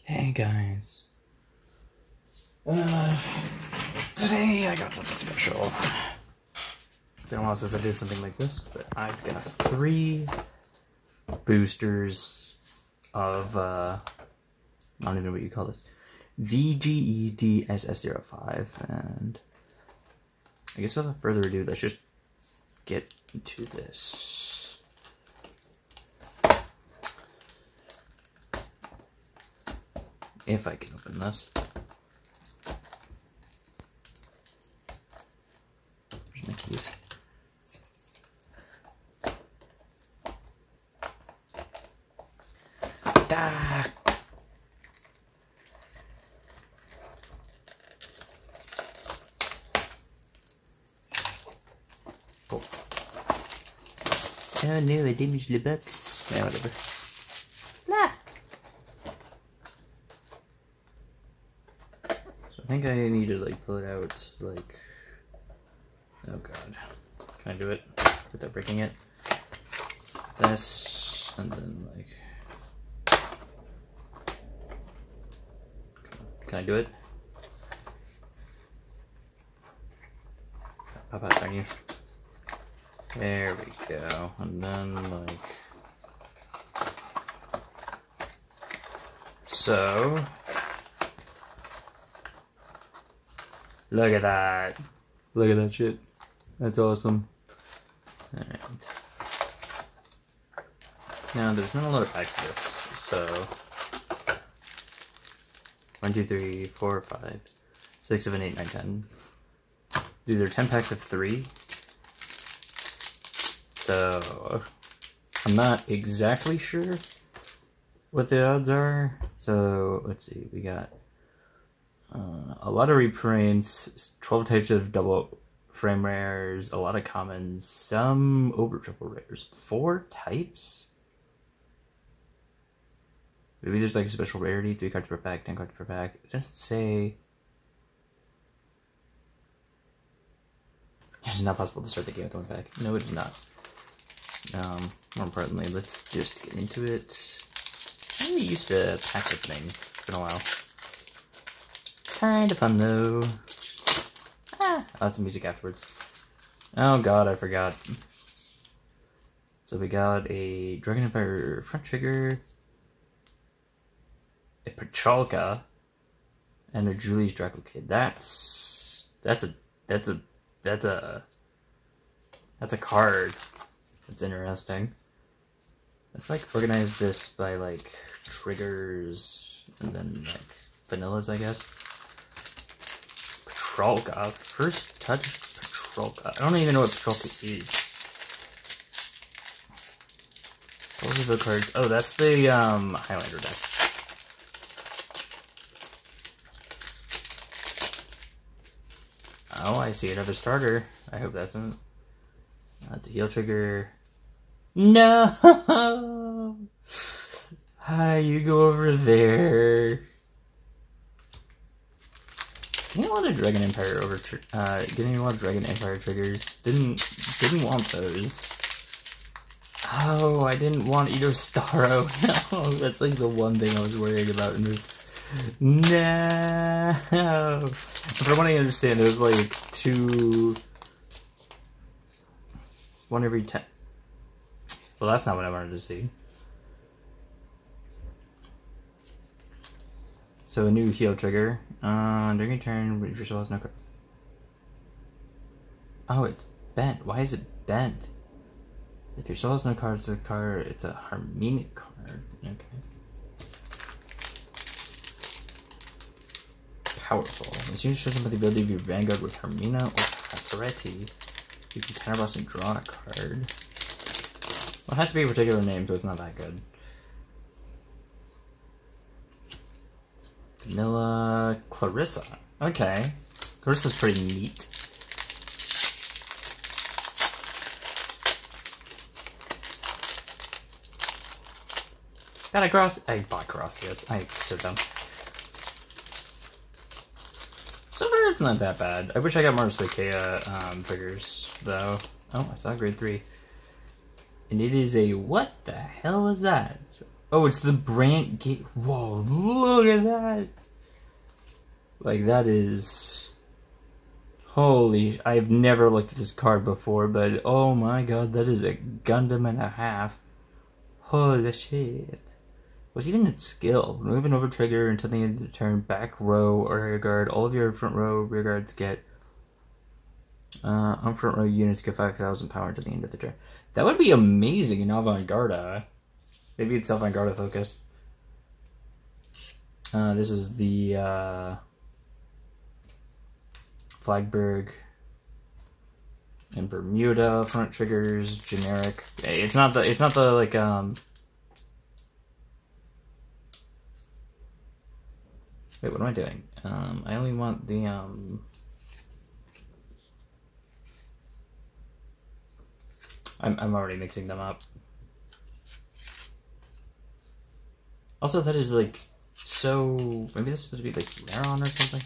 Hey guys. Today I got something special. Been a while since I did something like this, but I've got 3 boosters of I don't even know what you call this. VGEDSS05, and I guess without further ado, let's just get into this. If I can open this. Where's my keys? Ah. Oh. Oh no, I damaged the box. Yeah, whatever. Blah. I think I need to like pull it out like, oh god, can I do it without breaking it? This, and then like, can I do it? Pop out, darn you. There we go, and then like, so. Look at that. Look at that shit. That's awesome. Alright. Now, there's not a lot of packs of this, so 1, 2, 3, 4, 5, 6, 7, 8, 9, 10. These are 10 packs of 3. So I'm not exactly sure what the odds are. So let's see, we got a lot of reprints, 12 types of double frame rares, a lot of commons, some over triple rares. 4 types? Maybe there's like a special rarity, 3 cards per pack, 10 cards per pack. It doesn't say. It's not possible to start the game with 1 pack. No, it is not. More importantly, let's just get into it. I'm used to pack opening. It's been a while. Kind of fun though. Ah, lots of music afterwards. Oh god, I forgot. So we got a Dragon Empire front trigger, a Pachalka, and a Julie's Draco Kid. That's a card. That's interesting. Let's like organize this by like triggers and then like vanillas, I guess. Pachalka. First touch Pachalka. I don't even know what Pachalka is. What are the cards? Oh, that's the Highlander deck. Oh, I see another starter. I hope that's a heal trigger. No! Hi, you go over there. Getting a lot of Dragon Empire getting a lot of Dragon Empire triggers. Didn't want those. Oh, I didn't want Ito Staro. No, that's like the one thing I was worried about in this. No. From what I understand, there's like 2. 1 every 10. Well, that's not what I wanted to see. So a new heal trigger. During your turn, if your soul has no card. Oh, it's bent. Why is it bent? If your soul has no cards, it's a harmonic card. Okay. Powerful. As soon as you show somebody the ability of your Vanguard with Hermina or Passeretti, you can counterblast and draw a card. Well, it has to be a particular name, so it's not that good. Vanilla Clarissa. Okay. Clarissa's pretty neat. Got a I bought Gracias. I said them. So far, it's not that bad. I wish I got more Spikea triggers, though. Oh, I saw grade 3. And it is a, what the hell is that? Oh, it's the brand gate. Whoa, look at that. Like, that is... Holy... I've never looked at this card before, but oh my god, that is a Gundam and a half. Holy shit. What's even its skill? Remove an over trigger until the end of the turn. Back row or rear guard. All of your front row rear guards get... on front row units get 5,000 power until the end of the turn. That would be amazing in Avant-Garde. Maybe it's Avant-Garde focused. This is the Flagberg and Bermuda front triggers, generic. It's not the like wait, what am I doing? I only want the I'm already mixing them up. Also, that is like so. Maybe that's supposed to be like Laron or something.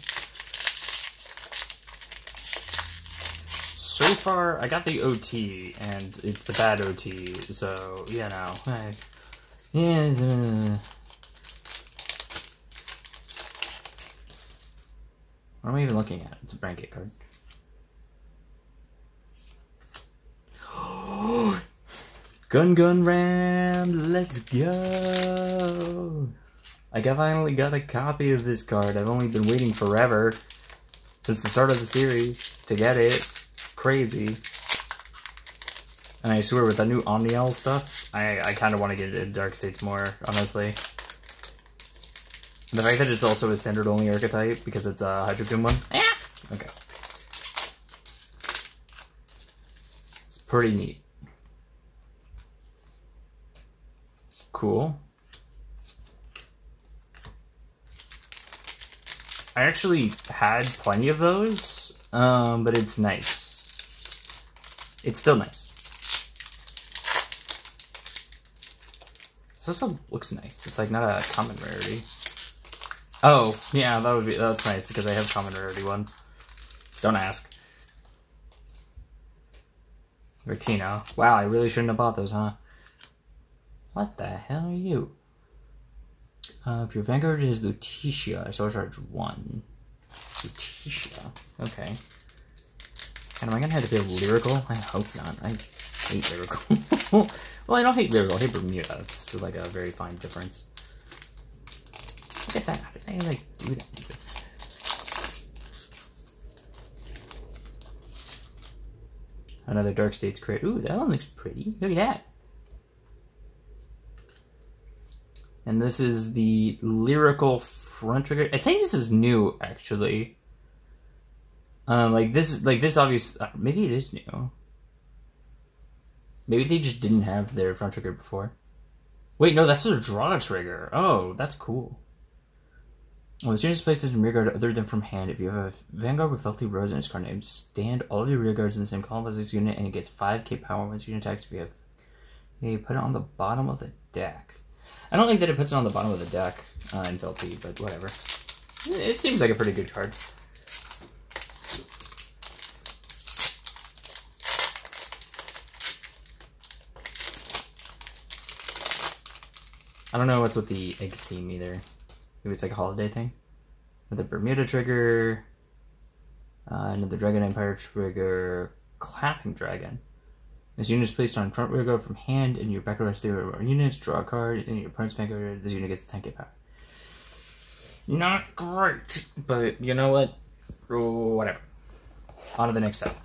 So far, I got the OT, and it's the bad OT. So you know, yeah. What am I even looking at? It's a brand gate card. Gun Ram, let's go! I finally got a copy of this card. I've only been waiting forever since the start of the series to get it. Crazy. And I swear with the new Omniel stuff, I kind of want to get into Dark States more, honestly. And the fact that it's also a standard only archetype because it's a Hydrogen one. Yeah. Okay. It's pretty neat. Cool. I actually had plenty of those, but it's nice. It's still nice. This also looks nice. It's like not a common rarity. Oh, yeah, that's nice because I have common rarity ones. Don't ask. Retina. Wow, I really shouldn't have bought those, huh? What the hell are you? If your Vanguard is Lutetia, I still charge 1. Lutetia. Okay. And am I gonna have to feel lyrical? I hope not. I hate lyrical. Well, I don't hate lyrical. I hate Bermuda. It's like a very fine difference. Look at that. How did I like do that? Another Dark States crate. Ooh, that one looks pretty. Look at that. And this is the lyrical front trigger. I think this is new, actually. Like this obviously, maybe it is new. Maybe they just didn't have their front trigger before. Wait, no, that's a draw trigger. Oh, that's cool. Well, as soon as placed in rear guard other than from hand, if you have a Vanguard with Filthy Rose in its card name, stand all of your rear guards in the same column as this unit, and it gets 5k power once unit attacks. If you have, you put it on the bottom of the deck. I don't think that it puts it on the bottom of the deck in Filthy, but whatever. It seems like a pretty good card. I don't know what's with the egg theme either. Maybe it's like a holiday thing. With the Bermuda trigger, another Dragon Empire trigger, Clapping Dragon. This unit is placed on front rear guard from hand, and your back row steer units draw a card, and your opponent's vanguard. This unit gets 10k power. Not great, but you know what? Whatever. On to the next set.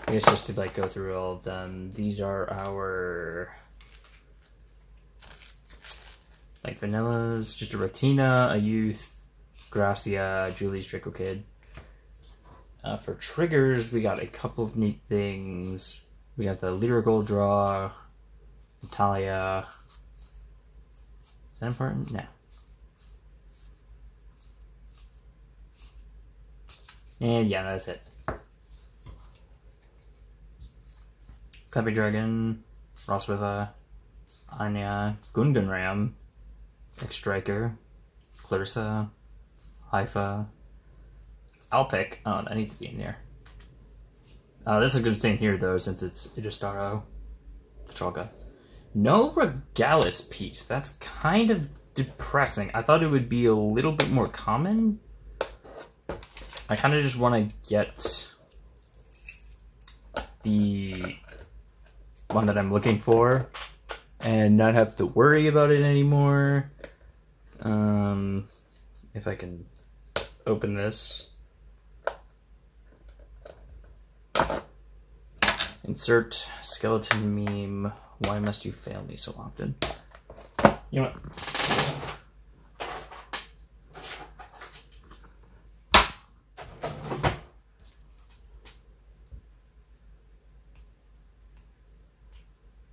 I guess just to like go through all of them. These are our like vanillas, just a Retina, a Youth, Gracia, Julie's Draco Kid. For triggers, we got a couple of neat things. We got the lyrical draw, Natalia. Is that important? No. And yeah, that's it. Copy Dragon, Roswitha, Anya, Gungan Ram, X-Striker, Clarissa, Haifa, Alpic. Oh, that needs to be in there. This is going to stay in here, though, since it's Idostaro. Chalka. No Regalis piece. That's kind of depressing. I thought it would be a little bit more common. I kind of just want to get the one that I'm looking for and not have to worry about it anymore. If I can open this. Insert skeleton meme. Why must you fail me so often? You know what?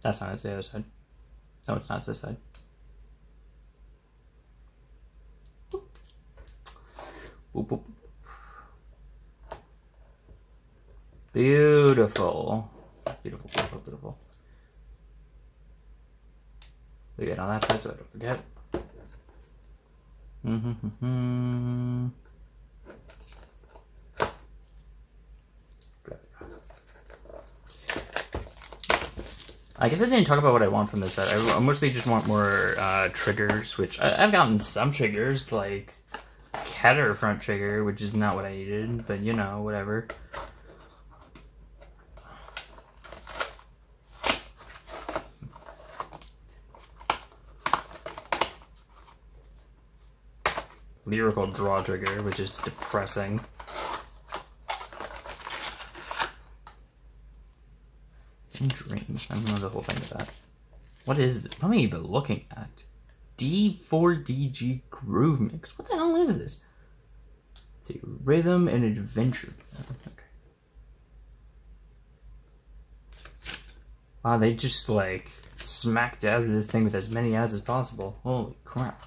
That's not, it's the other side. No, it's not, it's this side. Boop, boop. Beautiful. Beautiful, beautiful, beautiful. Leave it on that side so I don't forget. I guess I didn't talk about what I want from this set. I mostly just want more triggers, which I've gotten some triggers, like Keter front trigger, which is not what I needed, but you know, whatever. Lyrical draw trigger, which is depressing. In dreams. I don't know the whole thing of that. What is this? What am I even looking at? D4DG Groove Mix. What the hell is this? It's a rhythm and adventure. Okay. Wow, they just like smacked out this thing with as many ads as possible. Holy crap.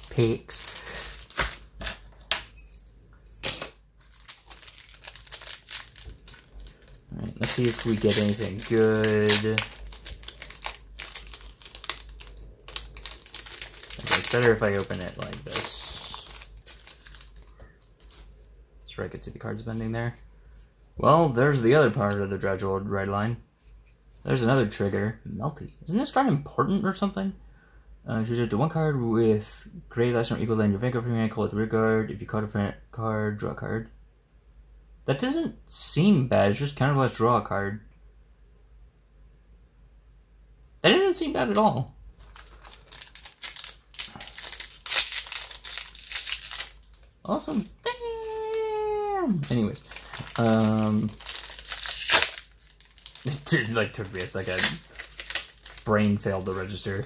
Pigs. Alright, let's see if we get anything good. Okay, it's better if I open it like this. That's where I could see the cards bending there. Well, there's the other part of the gradual red line. There's another trigger. Melty. Isn't this card important or something? Choose up to one card with gray less than or equal than your vanguard from your hand, call it the rear guard. If you caught a friend card, draw a card. That doesn't seem bad, it's just counterblast, draw a card. That doesn't seem bad at all. Awesome. Damn! Anyways. It like took me a second. Brain failed to register.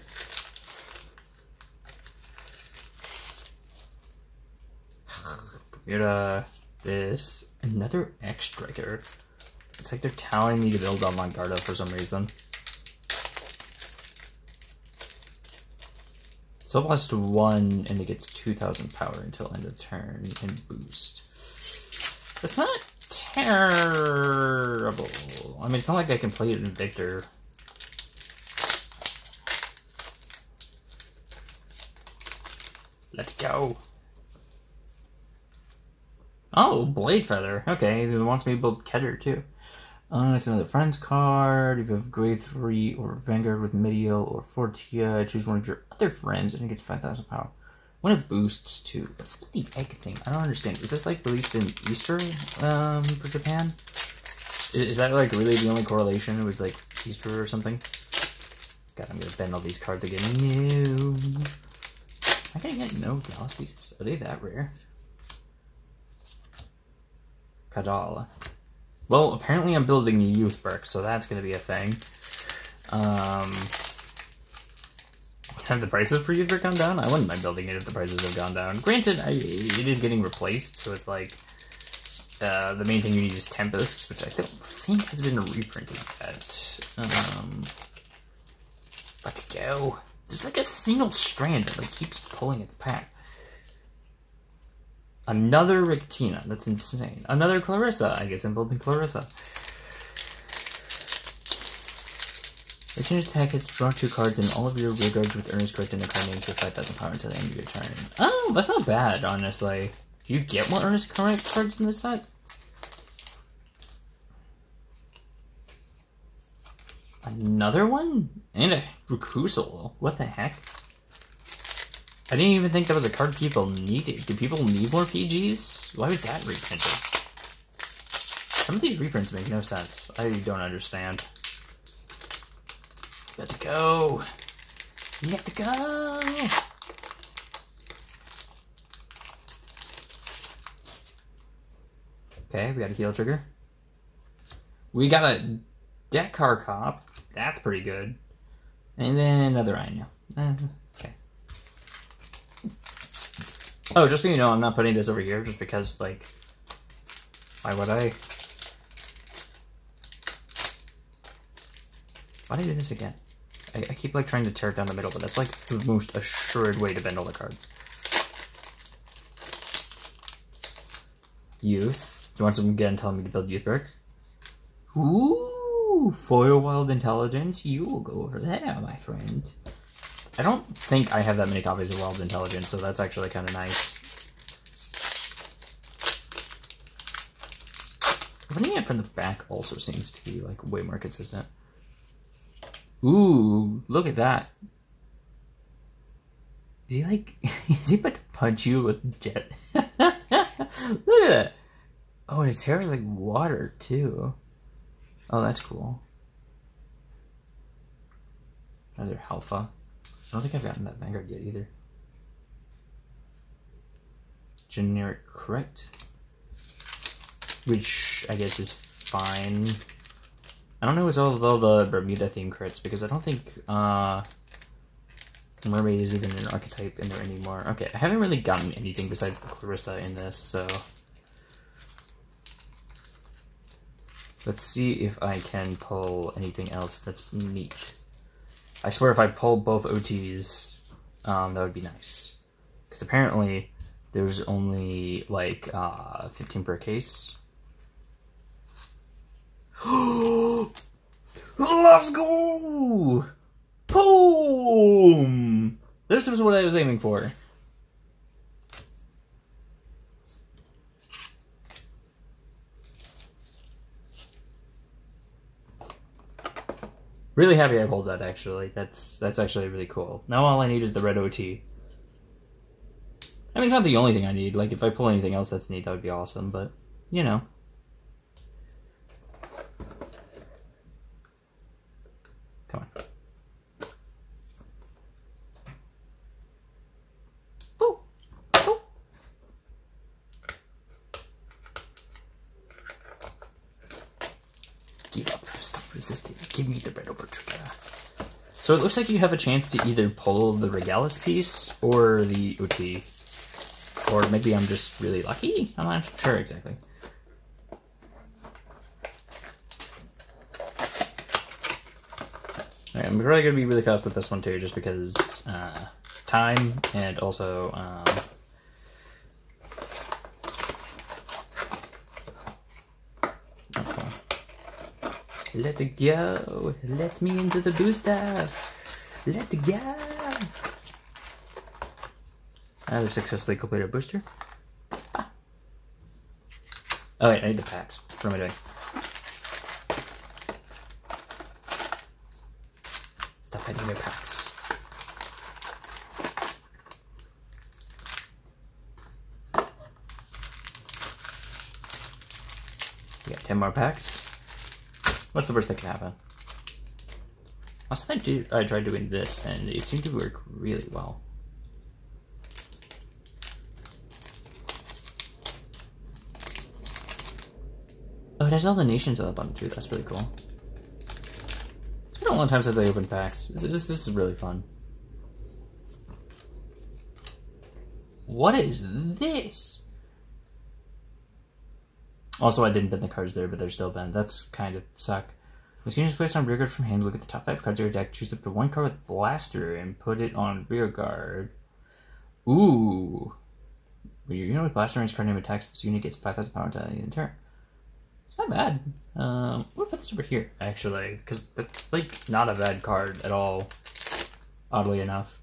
This another X striker. It's like they're telling me to build on Longarda for some reason. So plus 1 and it gets 2000 power until end of turn and boost. That's not terrible. I mean, it's not like I can play it in Victor. Let's go. Oh, Blade Feather. Okay, it wants me to build Keter too. It's another friend's card. If you have grade 3 or Vanguard with Medial or Fortia, choose one of your other friends and it gets 5000 power. When it boosts to, what's with the egg thing? I don't understand. Is this like released in Easter for Japan? Is that like really the only correlation? It was like Easter or something? God, I'm gonna bend all these cards again. No. I can't get no Gauss pieces. Are they that rare? Kadal. Well, apparently I'm building a youth brick, so that's gonna be a thing. Have the prices for youth brick gone down? I wouldn't mind building it if the prices have gone down. Granted, it is getting replaced, so it's like the main thing you need is Tempest, which I don't think has been reprinted yet. Let's go. There's like a single strand that like keeps pulling at the pack. Another Rictina. That's insane. Another Clarissa. I guess I'm building Clarissa. Each attack hits, draw 2 cards, and all of your rear guards with earnest correct in the card names for 5000 power until the end of your turn. Oh, that's not bad, honestly. Do you get more current cards in this set? Another one? And a Recusal. What the heck? I didn't even think that was a card people needed. Do people need more PGs? Why was that reprinted? Some of these reprints make no sense. I don't understand. Let's go. You got to go. Okay, we got a heal trigger. We got a Dekar Cop. That's pretty good. And then another Anya. Okay. Oh, just so you know, I'm not putting this over here just because, like, why would I? Why did I do this again? I keep, like, trying to tear it down the middle, but that's, like, the most assured way to bend all the cards. Youth. Do you want some again telling me to build Youth Brick? Ooh, Foil Wild Intelligence. You will go over there, my friend. I don't think I have that many copies of Wild Intelligence, so that's actually kind of nice. Running it from the back also seems to be, like, way more consistent. Ooh, look at that. Is he, like, is he about to punch you with jet? Look at that. Oh, and his hair is like water, too. Oh, that's cool. Another Alpha. I don't think I've gotten that Vanguard yet, either. Generic Crit. Which, I guess, is fine. I don't know what's all the Bermuda theme crits, because I don't think, Mermaid is even an archetype in there anymore. Okay, I haven't really gotten anything besides the Clarissa in this, so... Let's see if I can pull anything else that's neat. I swear if I pull both OTs, that would be nice. Because apparently, there's only, like, 15 per case. Let's go! Boom! This was what I was aiming for. Really happy I pulled that, actually. That's actually really cool. Now all I need is the red OT. I mean, it's not the only thing I need. Like, if I pull anything else that's neat, that would be awesome, but, you know. Come on. Boo! Boo! Give up. Stop resisting. Give me the red over trigger. So it looks like you have a chance to either pull the Regalis piece or the OT. Or maybe I'm just really lucky? I'm not sure exactly. Alright, I'm probably going to be really fast with this one too, just because time and also let it go. Let me into the booster. Let it go. Another successfully completed booster. Ah. Oh wait, I need the packs. What am I doing? Stop hiding your packs. We got 10 more packs. What's the worst that can happen? Last time I tried doing this, and it seemed to work really well. Oh, it has all the nations on the bottom too. That's really cool. It's been a long time since I opened packs. This is really fun. What is this? Also, I didn't bend the cards there, but they're still bent. That's kind of suck. When Senior is placed on rear guard from hand, look at the top 5 cards of your deck, choose up to 1 card with Blaster, and put it on rear guard. Ooh. When your unit with Blaster range card name attacks, this unit gets 5,000 power to the end turn. It's not bad. We'll put this over here, actually, because that's, like, not a bad card at all, oddly enough.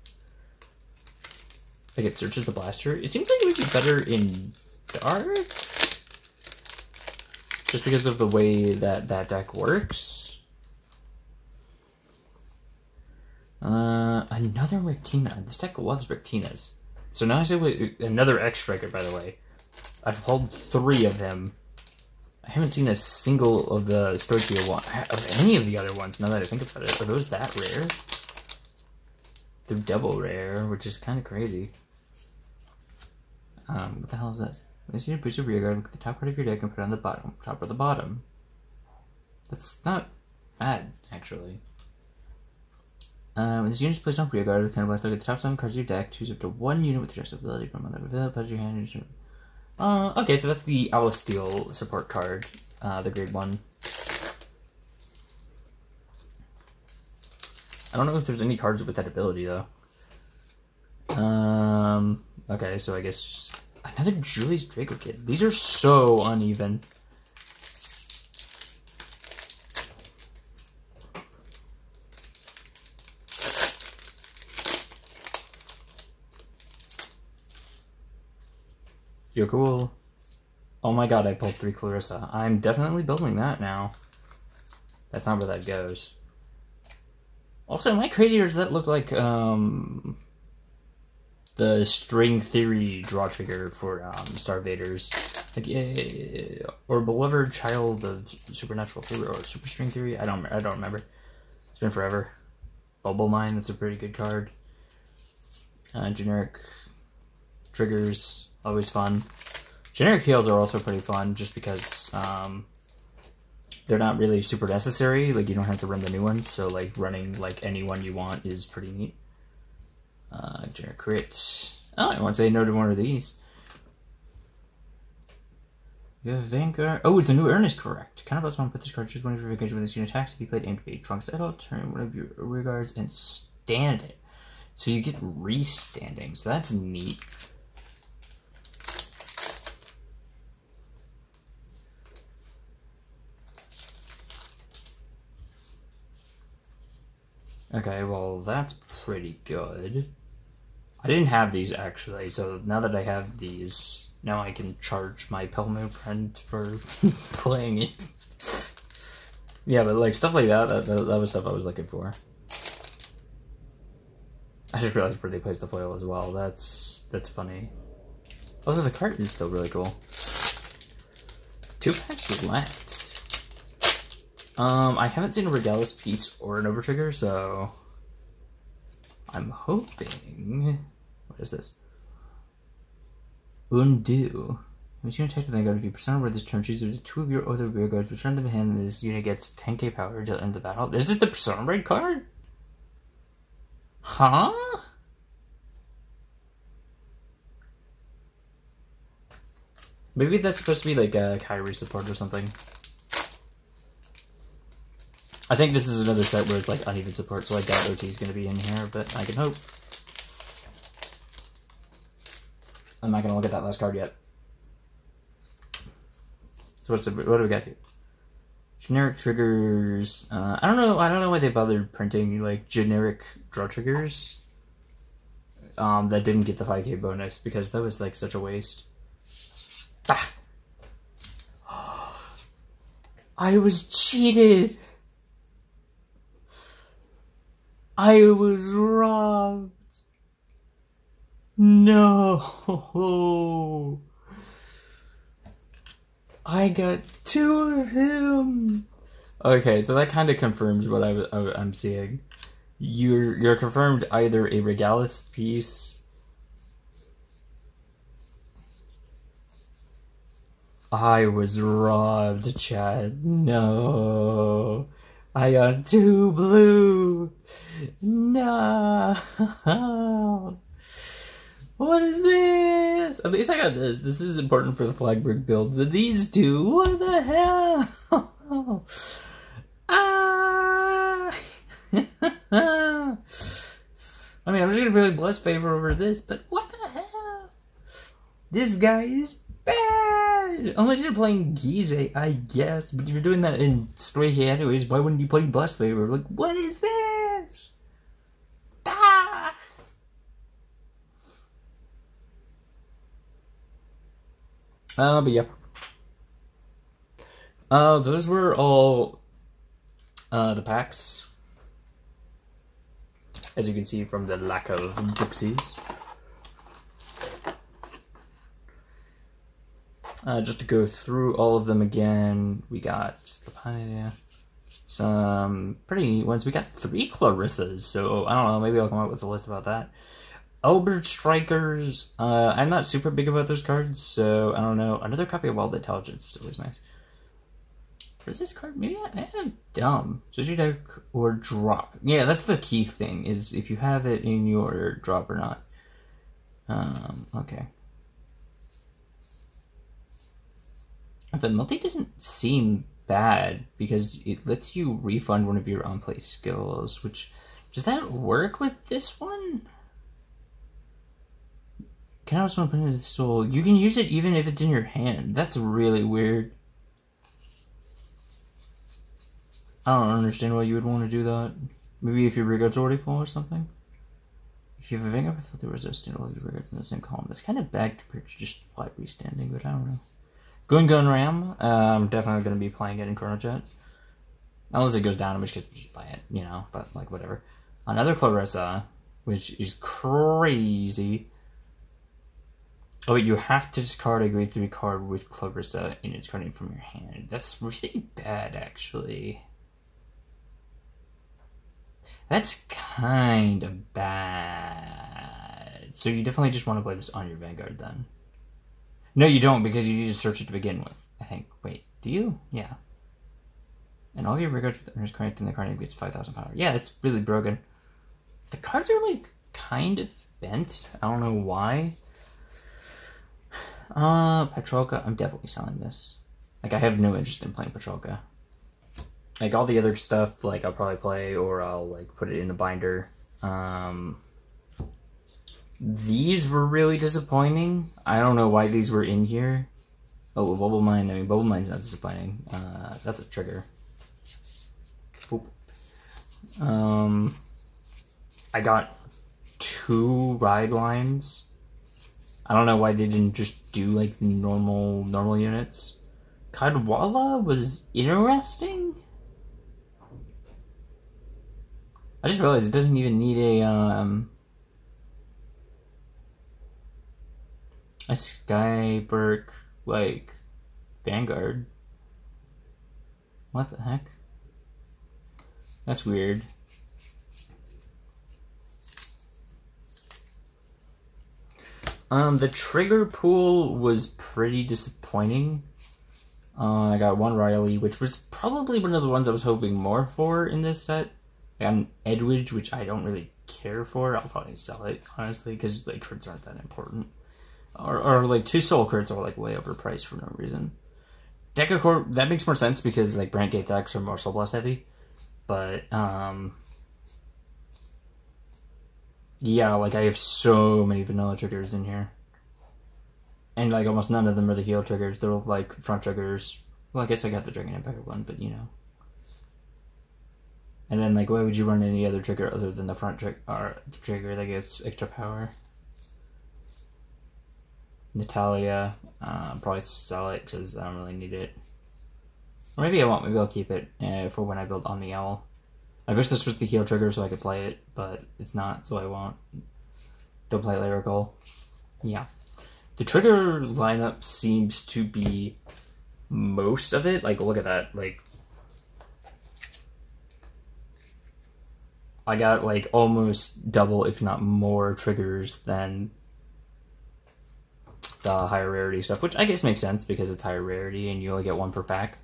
Like, it searches the Blaster. It seems like it would be better in dark? Just because of the way that that deck works? Another Rectina. This deck loves Rectinas. So now I say another X-Striker, by the way. I've pulled 3 of them. I haven't seen a single of the Storchio one, of any of the other ones, now that I think about it. Are those that rare? They're double rare, which is kind of crazy. What the hell is this? Once you boost your rear guard, look at the top part of your deck and put it on the bottom. Top or the bottom. That's not bad, actually. When this unit is placed on rear guard, kind of last look at the top 7 cards of your deck. Choose up to 1 unit with direct ability from another reveal. Put your hand. Okay, so that's the Owl Steel support card, the grade 1. I don't know if there's any cards with that ability though. Okay, so I guess another Julie's Draco Kid. These are so uneven. You're cool. Oh my god, I pulled 3 Clarissa. I'm definitely building that now. That's not where that goes. Also, am I crazy or does that look like the String Theory draw trigger for Star Vaders? Like, or Beloved Child of Supernatural Theory or Super String Theory? I don't remember. It's been forever. Bubble Mine, that's a pretty good card. Generic triggers, always fun. Generic heals are also pretty fun just because they're not really super necessary. Like, you don't have to run the new ones, so like running like any one you want is pretty neat. Generic crit. Oh, I won't say no to one of these. You have Vanguard. Oh, it's a new Ernest, correct. Kind of also want to put this card, choose one of your vacation with this unit attacks. If you played aim to be Trunks Idol, turn one of your rear guards and stand it. So you get restanding, so that's neat. Okay, well, that's pretty good. I didn't have these, actually, so now that I have these, now I can charge my Pelmo friend for playing it. Yeah, but, like, stuff like that was stuff I was looking for. I just realized where they placed the foil as well. That's funny. Although the card is still really cool. 2 packs left. I haven't seen a Regalis piece or an Overtrigger, so I'm hoping. What is this? Undo. When you attack the Vanguard, if you persona where this turn, choose 2 of your other rear guards, return them in hand, and this unit gets 10k power until end of the battle. Is this the persona raid card? Huh? Maybe that's supposed to be like a Kyrie support or something. I think this is another set where it's like uneven support, so I doubt OT is going to be in here, but I can hope. I'm not going to look at that last card yet. So what do we got here? Generic triggers. I don't know why they bothered printing like generic draw triggers. That didn't get the 5k bonus because that was like such a waste. Ah! I was cheated. I was robbed. No. I got 2 of him. Okay, so that kind of confirms what I'm seeing. You're confirmed either a Regalis piece. I was robbed, Chad. No. I got 2 blue. No. What is this? At least I got this. This is important for the Flagberg build. But these 2, what the hell? Ah! I mean, I'm just gonna really bless favor over this, but what the hell? This guy is bad! Unless you're playing Gize, I guess. But if you're doing that in Stray anyways, why wouldn't you play Bless Favor? Like, what is this? Ah! But yep. Those were all the packs. As you can see from the lack of booksies. Just to go through all of them again, we got some pretty neat ones. We got 3 Clarissas, so I don't know, maybe I'll come up with a list about that. Albert Strikers, I'm not super big about those cards, so I don't know. Another copy of Wild Intelligence is always nice. Where's this card? Maybe I am dumb. Switch your deck or drop. Yeah, that's the key thing, is if you have it in your drop or not. Okay. The multi doesn't seem bad because it lets you refund one of your on-play skills, which... Does that work with this one? Can I also put it in the soul? You can use it even if it's in your hand. That's really weird. I don't understand why you would want to do that. Maybe if your regards already full or something? If you have a Vanguard with filthy resistant, all of your regards in the same column. That's kind of bad compared to just flat restanding, but I don't know. Gun Ram, I'm definitely going to be playing it in Chrono Jet. Unless it goes down, in which case we'll just buy it, you know, but like whatever. Another Clarissa, which is crazy. Oh wait, you have to discard a grade 3 card with Clarissa in its card name from your hand. That's really bad, actually. That's kind of bad. So you definitely just want to play this on your Vanguard then. No, you don't, because you need to search it to begin with, I think. Wait, do you? Yeah. And all your regards with owners connected in the card name gets 5,000 power. Yeah, it's really broken. The cards are, like, kind of bent. I don't know why. Petrolka, I'm definitely selling this. Like, I have no interest in playing Petrolka. Like, all the other stuff, like, I'll probably play, or I'll, like, put it in the binder. These were really disappointing. I don't know why these were in here. Oh, Bubble Mine, I mean, Bubble Mine's not disappointing. That's a trigger. Boop. I got 2 ride lines. I don't know why they didn't just do, like, normal units. Kadwala was interesting. I just realized it doesn't even need a Skyberg, like, Vanguard. What the heck? That's weird. The trigger pool was pretty disappointing. I got 1 Riley, which was probably one of the ones I was hoping more for in this set. I got an Edwidge, which I don't really care for. I'll probably sell it, honestly, because, like, crits aren't that important. Or like, 2 soul crits are, like, way overpriced for no reason. Decacorp, that makes more sense because, like, Brand Gate decks are more soul blast heavy. But, yeah, like, I have so many vanilla triggers in here. And, like, almost none of them are the heal triggers. They're all, like, front triggers. Well, I guess I got the Dragon Empire one, but, you know. And then, like, why would you run any other trigger other than the front trigger that gets extra power? Natalia, probably sell it because I don't really need it. Or maybe I won't. Maybe I'll keep it for when I build on the Owl. I wish this was the heal trigger so I could play it, but it's not, so I won't. Don't play Lyrical. Yeah. The trigger lineup seems to be most of it. Like, look at that. Like, I got, like, almost double, if not more, triggers than the higher rarity stuff, which I guess makes sense because it's higher rarity and you only get 1 per pack.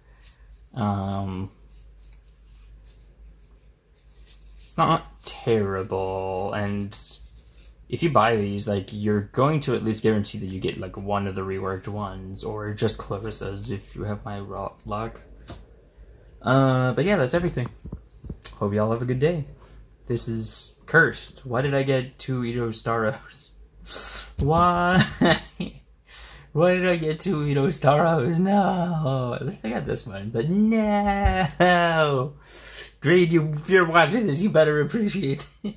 It's not terrible, and if you buy these, like, you're going to at least guarantee that you get, like, 1 of the reworked ones, or just Clarissas if you have my luck. But yeah, that's everything. Hope y'all have a good day. This is cursed. Why did I get 2 Ito Staros? Why? Why did I get 2 Ito Staros? No! At least I got this one, but no! Great, if you're watching this, you better appreciate it.